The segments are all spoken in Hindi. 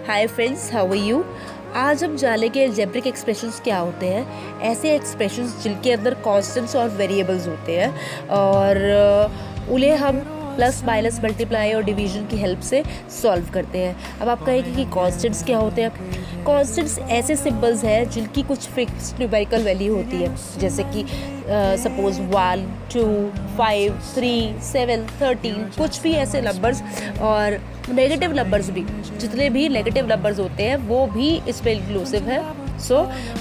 Hi friends, how are you. आज हम जानेंगे अलजेब्रिक एक्सप्रेशंस क्या होते हैं। ऐसे एक्सप्रेशंस जिनके अंदर कांस्टेंट्स और वेरिएबल्स होते हैं और उन्हें हम प्लस माइनस मल्टीप्लाई और डिवीजन की हेल्प से सॉल्व करते हैं। अब आप कहेंगे कि कांस्टेंट्स क्या होते हैं। कांस्टेंट्स ऐसे सिंबल्स हैं जिनकी कुछ फिक्स्ड न्यूमेरिकल वैल्यू होती है, जैसे कि सपोज 1, 2, 5, 3, 7, 13, कुछ भी ऐसे नंबर्स। और नेगेटिव नंबर्स भी, जितने भी नेगेटिव नंबर्स होते हैं वो भी इसमें इंक्लूसिव है। सो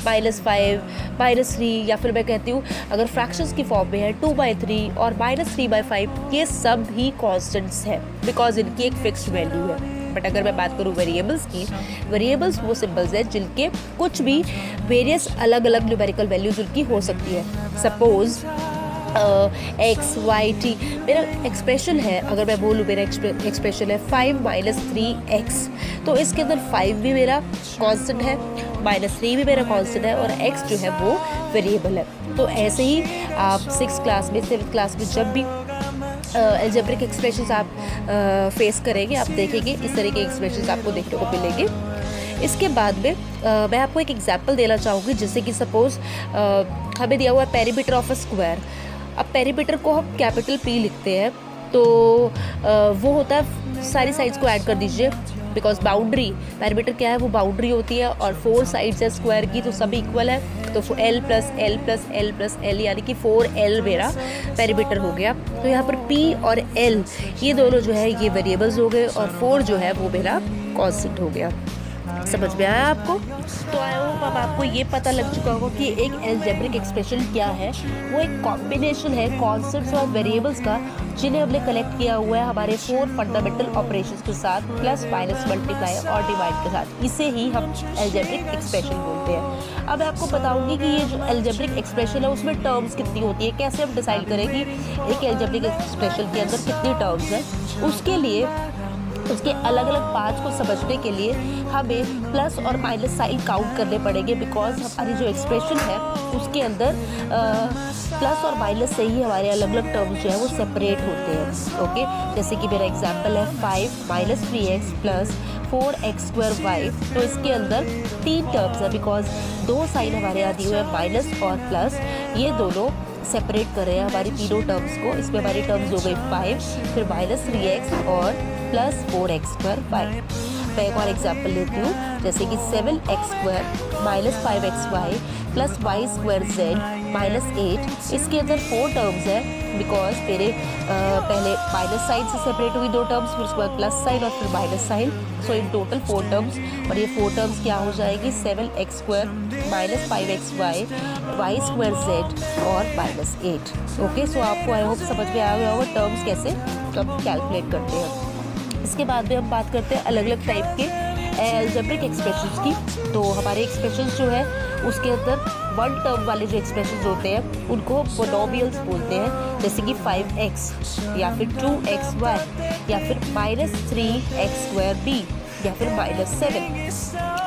-5, -3, या फिर मैं कहती हूँ अगर फ्रैक्शंस की फॉर्म में है 2/3 और -3/5, ये सब भी कांस्टेंट्स हैं बिकॉज इनकी एक फिक्स्ड वैल्यू है। बट अगर मैं बात करूँ वेरिएबल्स की, वेरिएबल्स वो सिंबल्स हैं जिनके कुछ भी वेरियस अलग अलग न्यूमेरिकल वैल्यूज उनकी हो सकती है। सपोज एक्स वाई टी मेरा एक्सप्रेशन है, अगर मैं बोलूँ मेरा एक्सप्रेशन है 5 - 3x, तो इसके अंदर 5 भी मेरा कांस्टेंट है, -3 भी मेरा कांस्टेंट है और x जो है वो वेरिएबल है। तो ऐसे ही आप 6th क्लास में 7th क्लास में जब भी अलजेब्रिक एक्सप्रेशंस आप फेस करेंगे, आप देखेंगे इस तरह के एक्सप्रेशंस आपको देखने को मिलेंगे। इसके बाद में मैं आपको एक एग्जांपल देना चाहूँगी, जैसे कि सपोज हमें दिया हुआ है पेरीमीटर ऑफ अ स्क्वायर। अब पेरीमीटर को हम कैपिटल P लिखते हैं, तो वो होता है सारी साइड्स को ऐड कर दीजिए, बिकॉज बाउंड्री, पेरीमीटर क्या है, वो बाउंड्री होती है और 4 साइड्स है स्क्वायर की, तो सब इक्वल है। तो L + L + L + L यानी कि 4L मेरा पेरीमीटर हो गया। तो यहाँ पर P और L ये दोनों जो है ये वेरिएबल्स हो गए और 4 जो है वो मेरा कांस्टेंट हो गया। समझ में आया आपको? तो आई होप अब आपको ये पता लग चुका होगा कि एक अलजेब्रिक एक्सप्रेशन क्या है। वो एक कॉम्बिनेशन है कांस्टेंट्स और वेरिएबल्स का, जिन्हें हमने कलेक्ट किया हुआ है हमारे 4 फंडामेंटल ऑपरेशंस के साथ, प्लस माइनस मल्टीप्लाई और डिवाइड के साथ। इसे ही हम अलजेब्रिक एक्सप्रेशन बोलते हैं। अब मैं आपको बताऊंगी कि ये जो अलजेब्रिक एक्सप्रेशन है उसमें टर्म्स कितनी होती है, कैसे हम डिसाइड करें कि एक अलजेब्रिक एक्सप्रेशन के अंदर कितनी टर्म्स हैं। उसके लिए उसके अलग अलग पार्ट्स को समझने के लिए हमें प्लस और माइनस साइन काउंट करने पड़ेंगे, बिकॉज हमारी जो एक्सप्रेशन है उसके अंदर प्लस और माइनस से ही हमारे अलग अलग टर्म्स जो है वो सेपरेट होते हैं। ओके, जैसे कि मेरा एग्जांपल है 5 - 3x + 4x² y। तो इसके अंदर 3 टर्म्स है, बिकॉज 2 साइन हमारे यहाँ दिए हुए हैं माइनस और प्लस, ये दोनों सेपरेट कर रहे हैं हमारी तीनों टर्म्स को। इसमें हमारी टर्म्स हो गई 5, फिर -3x और +4x² y। मैं एक और एग्जाम्पल लेती हूँ, जैसे कि 7x² - 5xy + y² z -8। इसके अंदर 4 टर्म्स है, बिकॉज मेरे पहले माइनस साइन से सेपरेट हुई 2 टर्म्स, फिर उसके बाद प्लस साइन और फिर minus sign. So in total 4 terms, और ये 4 टर्म्स क्या हो जाएगी, 7x² - 5xy y² z और -8। ओके, सो आपको आई होप समझ में आ गया होगा टर्म्स कैसे हम कैलकुलेट करते हैं। इसके बाद में हम बात करते हैं अलग अलग टाइप के अलजेब्रिक एक्सप्रेशंस की। तो हमारे एक्सप्रेशंस जो है उसके अंदर 1 टर्म वाले जो एक्सप्रेशंस होते हैं उनको पोलिनोमियल्स बोलते हैं, जैसे कि 5x या फिर 2xy या फिर -3x² या फिर -7।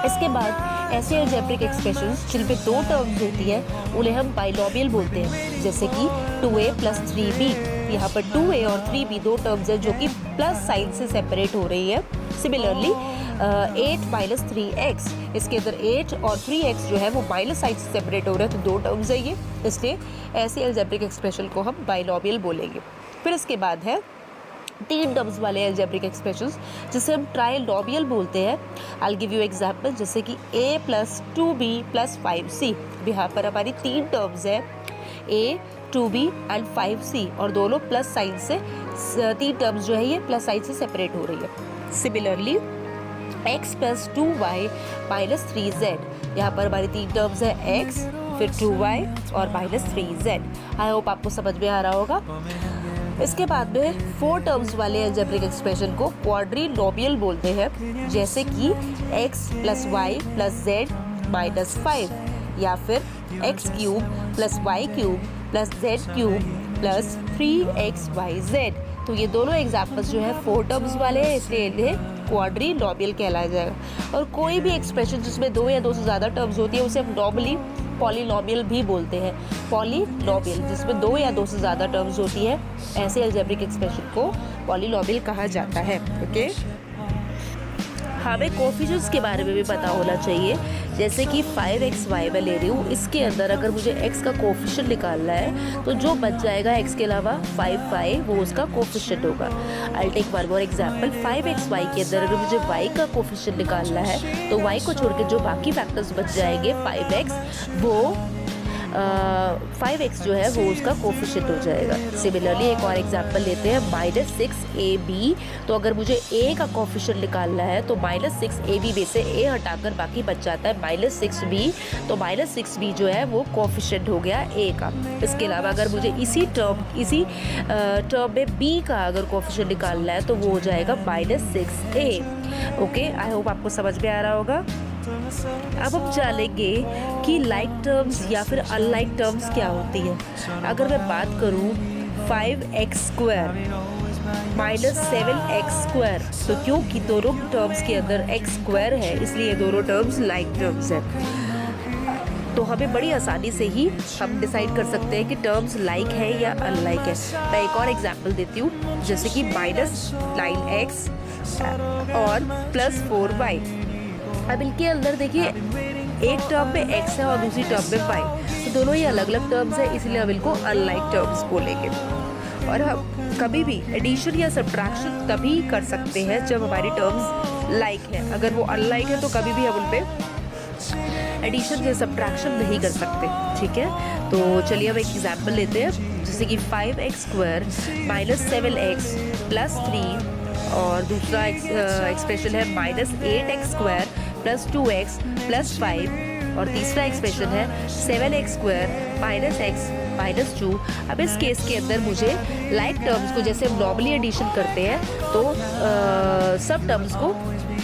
इसके बाद ऐसे अलजेब्रिक एक्सप्रेशंस जिनमें 2 टर्म्स होती है उन्हें हम बाइनोमियल बोलते हैं, जैसे कि 2a + 3b। यहाँ पर 2a और 3b 2 टर्म्स है जो कि प्लस साइन से सेपरेट हो रही है। सिमिलरली 8 - 3x, इसके अंदर 8 और 3x जो है वो माइनस साइन से सेपरेट हो रहे हैं, तो 2 टर्म्स है ये, इसलिए ऐसे अलजेब्रिक एक्सप्रेशन को हम बाइनोमियल बोलेंगे। फिर इसके बाद है 3 टर्म्स वाले अलजेब्रिक एक्सप्रेशंस जिसे हम ट्राइनोमियल बोलते हैं। आई गिव यू एग्जांपल, जैसे कि a + 2b + 5c। यहाँ पर हमारी 3 टर्म्स है, a, 2b एंड 5c, और दोनों प्लस साइन से 3 टर्म्स जो है ये प्लस साइन से सेपरेट हो रही है। सिमिलरली x + 2y - 3z, यहाँ पर हमारी 3 टर्म्स है x, फिर 2y और -3z। आई होप आपको समझ में आ रहा होगा। इसके बाद में 4 टर्म्स वाले अलजेब्रिक एक्सप्रेशन को क्वाड्रिनोमियल बोलते हैं, जैसे कि x + y + z -5, या फिर x³ + y³ + z³ + 3xyz। तो ये दोनों एग्जाम्पल्स जो है 4 टर्म्स वाले हैं, इसलिए इन्हें क्वाड्रिनोमियल कहलाया जाएगा। और कोई भी एक्सप्रेशन जिसमें 2 या 2 से ज़्यादा टर्म्स होती है उसे हम नॉर्मली पॉलिनोमियल भी बोलते हैं। पॉलिनोमियल जिसमें 2 या 2 से ज़्यादा टर्म्स होती है, ऐसे अलजेब्रिक एक्सप्रेशन को पॉलिनोमियल कहा जाता है। ओके, हमें कोफिशिएंट्स के बारे में भी पता होना चाहिए। जैसे कि 5xy मैं ले रही हूँ, इसके अंदर अगर मुझे x का कोफिशिएंट निकालना है तो जो बच जाएगा x के अलावा 5y वो उसका कोफिशिएंट होगा। I take one more example, 5xy के अंदर अगर मुझे y का कोफिशिएंट निकालना है तो y को छोड़ के जो बाकी फैक्टर्स बच जाएंगे 5x वो 5x जो है वो उसका कोफिशिएंट हो जाएगा। सिमिलरली एक और एग्जांपल लेते हैं, -6ab। तो अगर मुझे a का कोफिशिएंट निकालना है तो -6ab में से a हटाकर बाकी बच जाता है -6b। तो -6b जो है वो कोफिशिएंट हो गया a का। इसके अलावा अगर मुझे इसी टर्म में b का अगर कोफिशिएंट निकालना है तो वो हो जाएगा -6a। ओके, आई होप आपको समझ में आ रहा होगा। अब हम जानेंगे कि लाइक टर्म्स या फिर अनलाइक टर्म्स क्या होती है। अगर मैं बात करूं 5x² -7x², तो क्योंकि दोनों टर्म्स के अंदर x² है इसलिए दोनों टर्म्स लाइक टर्म्स हैं। तो हमें बड़ी आसानी से ही हम डिसाइड कर सकते हैं कि टर्म्स लाइक है या अनलाइक है। मैं एक और एग्जांपल देती हूँ, जैसे कि -9x और +4y। अब इनके अंदर देखिए एक टर्म में x है और दूसरी टर्म में y, तो दोनों ही अलग अलग टर्म्स है, इसलिए हम इनको अनलाइक टर्म्स बोलेंगे। और हम कभी भी एडिशन या सब्ट्रैक्शन तभी कर सकते हैं जब हमारी टर्म्स लाइक है। अगर वो अनलाइक है तो कभी भी हम उन पे एडिशन या सब्ट्रैक्शन नहीं कर सकते। ठीक है, तो चलिए हम एक एग्जाम्पल लेते हैं, जैसे कि 5x² -7x +3, और दूसरा एक्सप्रेशन है -8x² +2x +5, और तीसरा एक्सप्रेशन है 7x² -x -2। अब इस केस के अंदर मुझे लाइक टर्म्स को, जैसे हम नॉर्मली एडिशन करते हैं तो सब टर्म्स को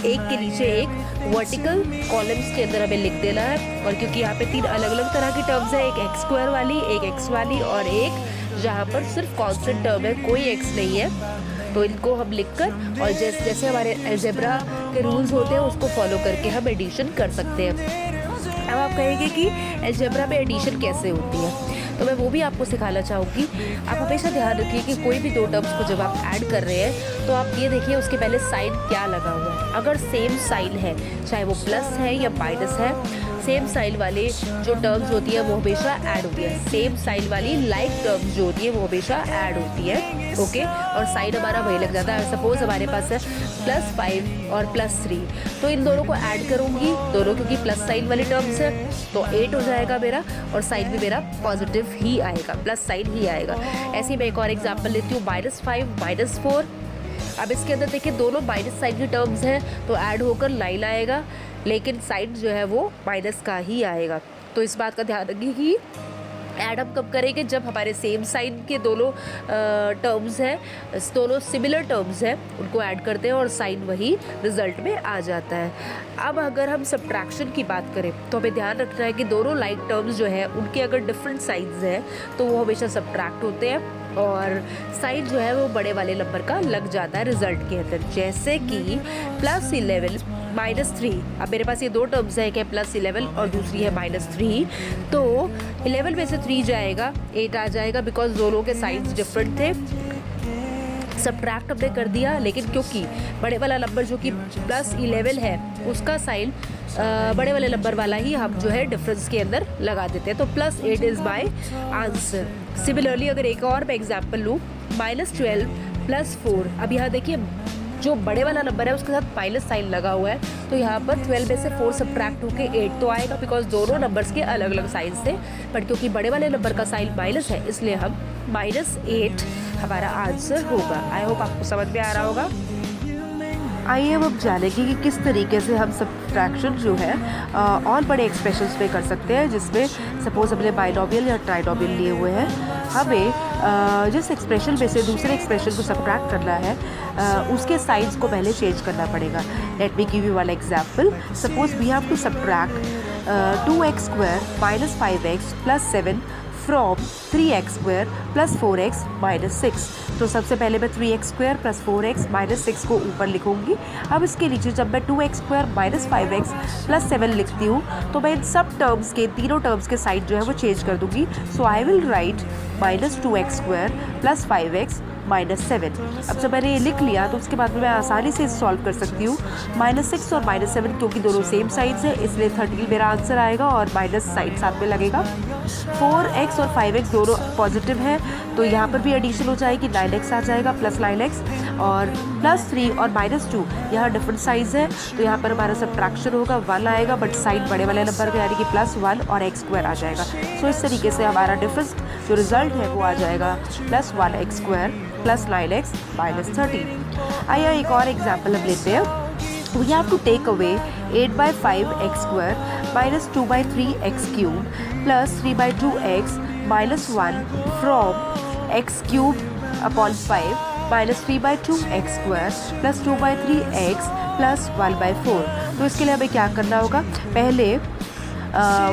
एक के नीचे एक वर्टिकल कॉलम्स के अंदर हमें लिख देना है। और क्योंकि यहाँ पे 3 अलग अलग तरह की टर्म्स है, एक x² वाली, एक x वाली और एक जहाँ पर सिर्फ कॉन्स्टेंट टर्म है, कोई x नहीं है, तो इनको हम लिखकर और जैसे हमारे अलजेब्रा के रूल्स होते हैं उसको फॉलो करके हम एडिशन कर सकते हैं। अब आप कहेंगे कि अलजेब्रा में एडिशन कैसे होती है, तो मैं वो भी आपको सिखाना चाहूँगी। आप हमेशा ध्यान रखिए कि कोई भी दो टर्म्स को जब आप ऐड कर रहे हैं तो आप ये देखिए उसके पहले साइन क्या लगा हुआ है। अगर सेम साइन है, चाहे वो प्लस है या माइनस है, सेम साइन वाले जो टर्म्स होती है वो हमेशा ऐड होती है। सेम साइन वाली लाइक टर्म्स जो होती है वो हमेशा ऐड होती है। ओके, और साइन हमारा वही लग जाता है। सपोज हमारे पास है +5 और +3, तो इन दोनों को ऐड करूँगी, दोनों क्योंकि प्लस साइन वाली टर्म्स है तो 8 हो जाएगा मेरा, और साइन भी मेरा पॉजिटिव ही आएगा, प्लस साइन ही आएगा। ऐसे ही मैं एक और एग्जाम्पल लेती हूँ, -5 -4। अब इसके अंदर देखिए दोनों माइनस साइन की टर्म्स हैं तो ऐड होकर 9 आएगा, लेकिन साइन जो है वो माइनस का ही आएगा। तो इस बात का ध्यान रखिए कि ऐड हम कब करेंगे, जब हमारे सेम साइन के दोनों टर्म्स हैं, दोनों सिमिलर टर्म्स हैं, उनको ऐड करते हैं और साइन वही रिजल्ट में आ जाता है। अब अगर हम सब्ट्रैक्शन की बात करें तो हमें ध्यान रखना है कि दोनों लाइक टर्म्स जो है उनके अगर डिफरेंट साइंस हैं तो वो हमेशा सब्ट्रैक्ट होते हैं और साइन जो है वो बड़े वाले नंबर का लग जाता है रिजल्ट के अंदर। जैसे कि +11 -3, अब मेरे पास ये दो टर्म्स है, एक है +11 और दूसरी है -3, तो 11 में से 3 जाएगा, 8 आ जाएगा, बिकॉज दोनों के साइंस डिफरेंट थे। सब्ट्रैक्ट हमने कर दिया, लेकिन क्योंकि बड़े वाला नंबर जो कि +11 है उसका साइन बड़े वाले नंबर वाला ही हम जो है डिफरेंस के अंदर लगा देते हैं, तो +8 इज़ माई आंसर। सिमिलरली अगर एक और मैं एग्जाम्पल लूँ, -12 +4, अब यहाँ देखिए जो बड़े वाला नंबर है उसके साथ माइनस साइन लगा हुआ है, तो यहाँ पर 12 में से 4 सब्ट्रैक्ट होके 8 तो आएगा, बिकॉज दोनों नंबर्स के अलग अलग साइंस थे, बट क्योंकि बड़े वाले नंबर का साइन माइनस है इसलिए हम -8 हमारा आंसर होगा। आई होप आपको समझ में आ रहा होगा। आइए अब हम जानेंगे कि किस तरीके से हम सब्ट्रैक्शन जो है और बड़े एक्सप्रेशंस में कर सकते हैं, जिसमें सपोज हमने बाइनोमियल या ट्राइनोमियल लिए हुए हैं, हमें जिस एक्सप्रेशन में से दूसरे एक्सप्रेशन को सब्ट्रैक्ट करना है उसके साइंस को पहले चेंज करना पड़ेगा। Let me give you one example. Suppose we have to subtract 2x² -5x +7 from 3x² +4x -6। तो सबसे पहले मैं 3x² +4x -6 को ऊपर लिखूंगी। अब इसके नीचे जब मैं 2x² -5x +7 लिखती हूँ तो मैं इन सब टर्म्स के, तीनों टर्म्स के साइड जो है वो चेंज कर दूंगी। So I will write -2x² +5x -7। अब जब मैंने ये लिख लिया तो उसके बाद में मैं आसानी से सॉल्व कर सकती हूँ। -6 और -7 क्योंकि दोनों सेम साइड्स है इसलिए 13 मेरा आंसर आएगा और माइनस साइड साथ में लगेगा। 4x और 5x दोनों पॉजिटिव है तो यहाँ पर भी एडिशन हो जाएगी, 9x आ जाएगा प्लस 9x, और +3 और -2 यहाँ डिफरेंट साइड्स है तो यहाँ पर हमारा सब्ट्रैक्शन होगा, 1 आएगा बट साइड बड़े वाले नंबर का यानी कि +1 और x² आ जाएगा। सो इस तरीके से हमारा डिफरेंस जो रिजल्ट है वो आ जाएगा +1x² + 9x -13। आइए एक और एग्जाम्पल हम लेते हैं। We have to take away 8/5x² -2/3x³ plus 3/2x -1 from x³ upon 5 -3/2x² plus 2/3x plus 1/4। तो इसके लिए हमें क्या करना होगा, पहले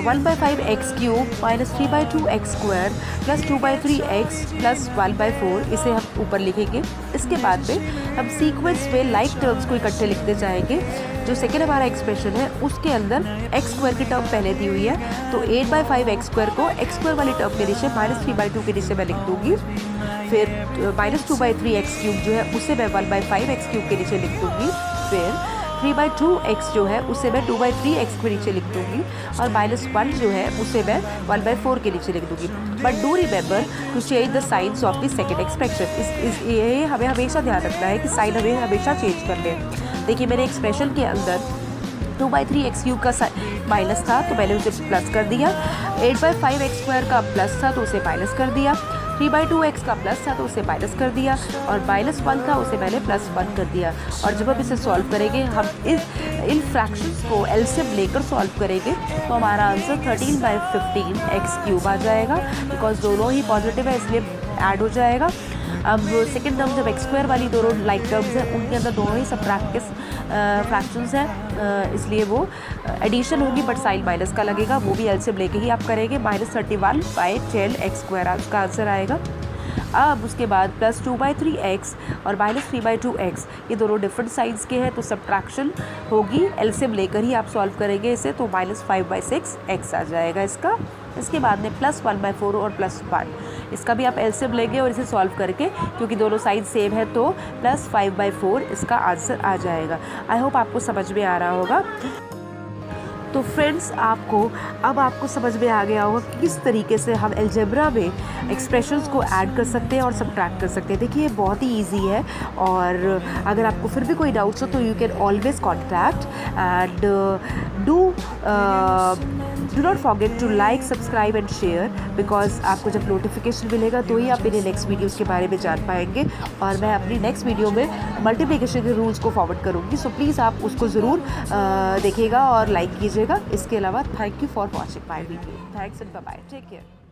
1/5x³ -3/2x² plus 2/3x plus 1/4 इसे हम ऊपर लिखेंगे। इसके बाद में हम सीक्वेंस में लाइक टर्म्स को इकट्ठे लिखते जाएंगे। जो सेकेंड हमारा एक्सप्रेशन है उसके अंदर x² की टर्म पहले दी हुई है तो 8/5x² को x² वाली टर्म के नीचे -3/2 के नीचे मैं लिख दूँगी। फिर -2/3x³ जो है उसे मैं 1/5x³ के नीचे लिख दूँगी। फिर 3/2x जो है उसे मैं 2/3x के नीचे लिख दूँगी और -1 जो है उसे मैं 1/4 के नीचे लिख दूँगी। But do remember to change the signs of the second expression. ये हमें हमेशा ध्यान रखना है कि साइन हमें हमेशा चेंज कर लें। देखिए मेरे एक्सप्रेशन के अंदर 2/3x³ का माइनस था तो मैंने उसे प्लस कर दिया, 8/5x² का प्लस था तो उसे माइनस कर दिया, 3/2x का प्लस था तो उसे माइनस कर दिया और -1 था उसे मैंने +1 कर दिया। और जब हम इसे सॉल्व करेंगे हम इन फ्रैक्शंस को एलसीएम लेकर सॉल्व करेंगे तो हमारा आंसर 13/15x³ आ जाएगा। बिकॉज दोनों ही पॉजिटिव है इसलिए ऐड हो जाएगा। अब सेकेंड टर्म जब x² वाली दोनों लाइक टर्म्स हैं उनके अंदर दोनों ही फ्रैक्शंस हैं इसलिए वो एडिशन होगी बट साइन माइनस का लगेगा, वो भी एलसीएम लेके ही आप करेंगे। -31/10x² का आंसर आएगा। अब उसके बाद +2/3x और -3/2x ये दोनों डिफरेंट साइड्स के हैं तो सब्ट्रैक्शन होगी, एलसीएम लेकर ही आप सॉल्व करेंगे इसे तो -5/6x आ जाएगा इसका। इसके बाद में +1/4 और +1 इसका भी आप एलसीएम लेंगे और इसे सॉल्व करके क्योंकि दोनों साइड सेम है तो +5/4 इसका आंसर आ जाएगा। आई होप आपको समझ में आ रहा होगा। तो फ्रेंड्स अब आपको समझ में आ गया होगा कि किस तरीके से हम अलजेब्रा में एक्सप्रेशंस को ऐड कर सकते हैं और सब्ट्रैक्ट कर सकते हैं। देखिए ये बहुत ही इजी है और अगर आपको फिर भी कोई डाउट्स हो तो you can always contact and do not forget to like, subscribe and share because आपको जब नोटिफिकेशन मिलेगा तो ही आप मेरे नेक्स्ट वीडियोज़ के बारे में जान पाएंगे और मैं अपनी नेक्स्ट वीडियो में मल्टीप्लिकेशन के रूल्स को फॉरवर्ड करूँगी। सो प्लीज़ आप उसको ज़रूर देखिएगा और लाइक कीजिएगा। इसके अलावा thank you for watching my video. Thanks and bye bye, take care.